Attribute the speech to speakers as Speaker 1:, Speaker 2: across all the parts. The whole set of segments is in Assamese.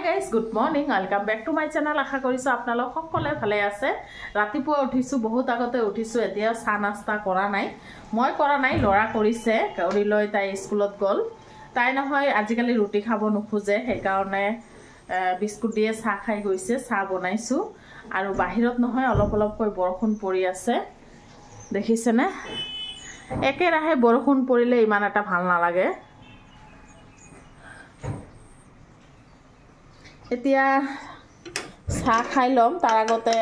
Speaker 1: guys, good morning. Welcome back to my channel. আশা কৰিছো আপোনালোক সকলোৱে ভালে আছে। ৰাতিপুৱা উঠিছো বহুত আগতে উঠিছো এতিয়া চাহ নাস্তা কৰা নাই। মই কৰা নাই লৰা কৰিছে। কৰি লৈ তাই স্কুলত গল। তাই নহয় আজিকালি ৰুটি খাব নোখোজে সেই কাৰণে বিস্কুট দিয়ে চাহ খাই গৈছে। চাহ বনাইছো আৰু বাহিৰত নহয় অলপ কৈ বৰষুণ পৰি আছে। দেখিছে না? একেৰাহে বৰষুণ পৰিলে ইমান এটা ভাল নালাগে। এতিয়া চাহ খাই লম তাৰ আগতে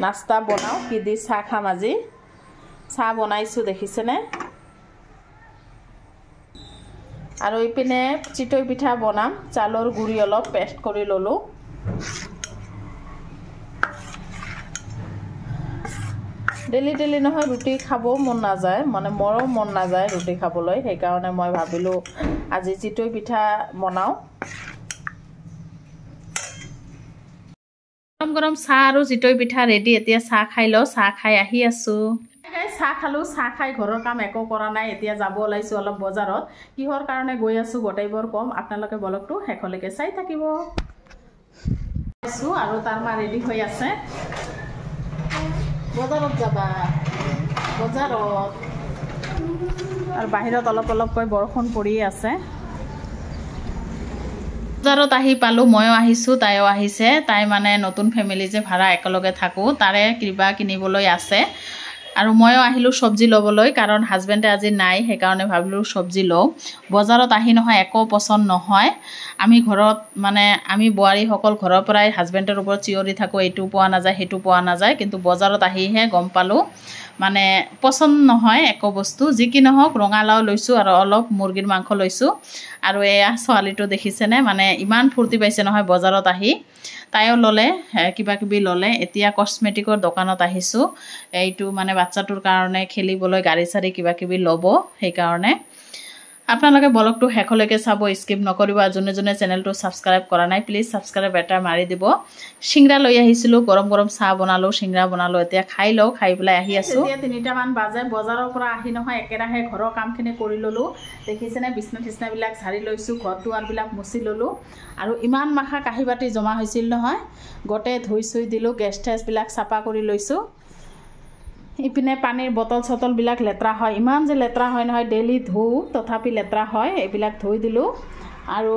Speaker 1: নাস্তা বনাও কি দি চাহ খাম আজি চাহ বনাইছো দেখিছে নে আৰু ইপিনে চিতই পিঠা বনাম চালৰ গুৰি অলপ পেষ্ট কৰি ললো ডেলি নহয় ৰুটি খাব মন নাযায় মানে মৰো মন নাযায় ৰুটি খাবলৈ সেই কাৰণে মই ভাবিলো আজি চিতই পিঠা বনাও গৰম চাহ আৰু চিতই পিঠা ৰেডি এতিয়া চাহ খাই লো চাহ খাই আহি আছো চাহ খালো চাহ খাই ঘৰৰ কাম একো কৰা নাই এতিয়া যাব ওলাইছো অলপ বজাৰত কিহৰ কাৰণে গৈ আছো গটাইবৰ কম আপোনালোকে ব্লগটো হেকলৈকে চাই থাকিব আছো আৰু তাৰ মা ৰেডি হৈ আছে বজাৰত যাবা বজাৰত আৰু বাহিৰত অলপ কৈ বৰষুণ পৰি আছে বজাৰত আহি পালো ময়ো আহিছো তাইও আহিছে তাই মানে নতুন ফ্যামিলি যে ভাড়া একলগে থাকো তাৰে কিবা কিনিবলৈ আছে আৰু ময়ো আহিলো সবজি লবলৈ কাৰণ হাজবেণ্ডে আজি নাই সেই কাৰণে ভাবিলো সবজি লও বজাৰত আহি নহয় একো পছন্দ নহয় আমি ঘৰত মানে আমি বুৱাৰী সকল ঘৰৰ পৰাই হাজবেণ্ডৰ ওপৰত চিঞৰি থাকো এটু পোৱা নাযায় হেতু পোৱা নাযায় কিন্তু বজাৰত আহিহে গম পালো মানে পছন্দ নহয় একো বস্তু যি কি নহওক ৰঙালাও লৈছো আৰু অলপ মুৰ্গীৰ মাংস লৈছো আৰু এয়া ছোৱালীটো দেখিছেনে মানে ইমান ফুৰ্তি পাইছে নহয় বজাৰত আহি তাইও ললে কিবা কিবি ললে এতিয়া কসমেটিকৰ দোকানত আহিছো এইটো মানে বাচ্চাটোৰ কাৰণে খেলিবলৈ গাড়ী চাৰি কিবা কিবি লব সেই কাৰণে আপোনালোকে ব্লগটো হেকলৈকে চাব স্কিপ নকৰিব জনে জনে চেনেলটো সাবস্ক্ৰাইব কৰা নাই প্লিজ সাবস্ক্ৰাইব এটা মাৰি দিব সিংৰা লৈ আহিছিলো গৰম চাহ বনালো সিংৰা বনালো এতিয়া খাই লও খাই পেলাই আহি আছো এতিয়া 3টা মান বাজে বজাৰৰ পৰা আহি নহয় একেৰাহে ঘৰৰ কামখিনি কৰি ললো দেখিছেনে বিছনা বিলাক ঝাৰি লৈছো ঘৰ দুৱাৰ বিলাক মুছি ললো আৰু ইমান মাখা কাহি বাটি জমা হৈছিল নহয় গটে ধুই চুই দিলো গেছ ঠেছ বিলাক চাপা কৰি লৈছো ইপিনে পানীৰ বটল সটল বিলাক লেত্ৰা হয় ইমান যে লেত্ৰা হয় নহয় ডেইলি ধু তথাপি লেত্ৰা হয় এইবিলাক ধুই দিলো আৰু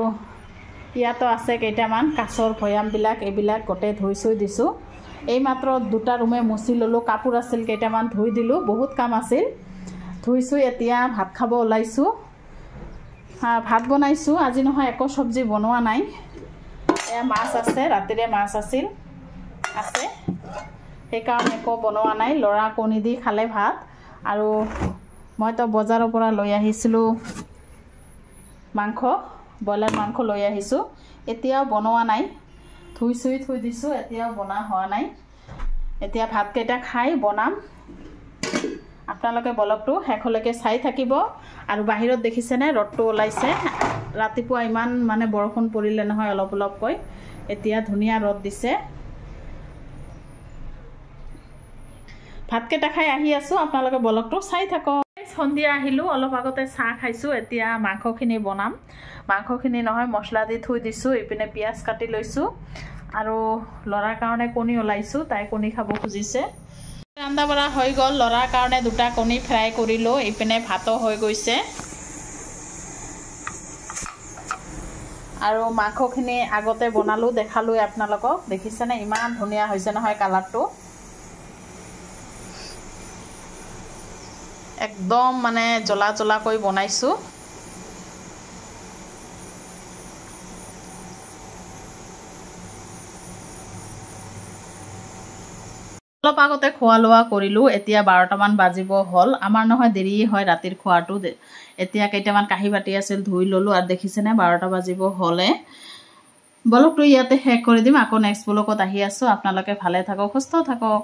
Speaker 1: ইয়াতো আছে কেইটামান কাছৰ ভয়াম বিলাক এইবিলাক গটে ধুই চুই দিছো এই মাত্ৰ দুটা ৰুমে মুছি ললো কাপোৰ আছিল কেইটামান ধুই দিলো বহুত কাম আছিল ধুই চুই এতিয়া ভাত খাব ওলাইছো ভাত বনাইছো আজি নহয় একো সবজি বনোৱা নাই এ মাছ আছে ৰাতিৰে মাছ আছিল আছে সেই কাৰণে একো বনোৱা নাই লৰা কণী দি খালে ভাত আৰু মই তো বজাৰৰ পৰা লৈ আহিছিলো মাংস বয়লাৰ মাংস লৈ আহিছো এতিয়াও বনোৱা নাই ধুই চুই থৈ দিছো এতিয়াও বনা হোৱা নাই এতিয়া ভাত কেইটা খাই বনাম আপোনালোকে ব্লগটো হেকলৈকে চাই থাকিব আৰু বাহিৰত দেখিছেনে ৰদটো ওলাইছে ৰাতিপুৱা ইমান মানে বৰষুণ পৰিলে নহয় অলপ কৈ এতিয়া ধুনীয়া ৰদ দিছে ভাত কেটা খাই আহি আছো আপোনালোকে ব্লগটো চাই থাকক সন্ধিয়া আহিলো অলপ আগতে চাহ খাইছো এতিয়া মাংসখিনি বনাম মাংসখিনি নহয় মছলা দি থৈ দিছো ইপিনে পিয়াজ কাটি লৈছো আৰু লৰাৰ কাৰণে কণী ওলাইছো তাই কণী খাব খুজিছে ৰান্ধা বঢ়া হৈ গল লৰাৰ কাৰণে দুটা কণী ফ্ৰাই কৰিলো ইপিনে ভাতো হৈ গৈছে আৰু মাংসখিনি আগতে বনালো দেখালো আপোনালোকক দেখিছেনে ইমান ধুনীয়া হৈছে নহয় কালাৰটো একদম মানে জ্বলা কৈ বনাইছো অলপ আগতে খোৱা লোৱা কৰিলো এতিয়া 12টা মান বাজিব হল আমাৰ নহয় দেৰি হয় ৰাতিৰ খোৱাটো এতিয়া কেইটামান কাহি বাটি আছিল ধুই ললো আৰু দেখিছেনে 12টা বাজিব হলে ব্লগটো ইয়াতে শেষ কৰি দিম আকৌ নেক্সট ব্লগত আহি আছো আপোনালোকে ভালে থাকক সুস্থ থাকক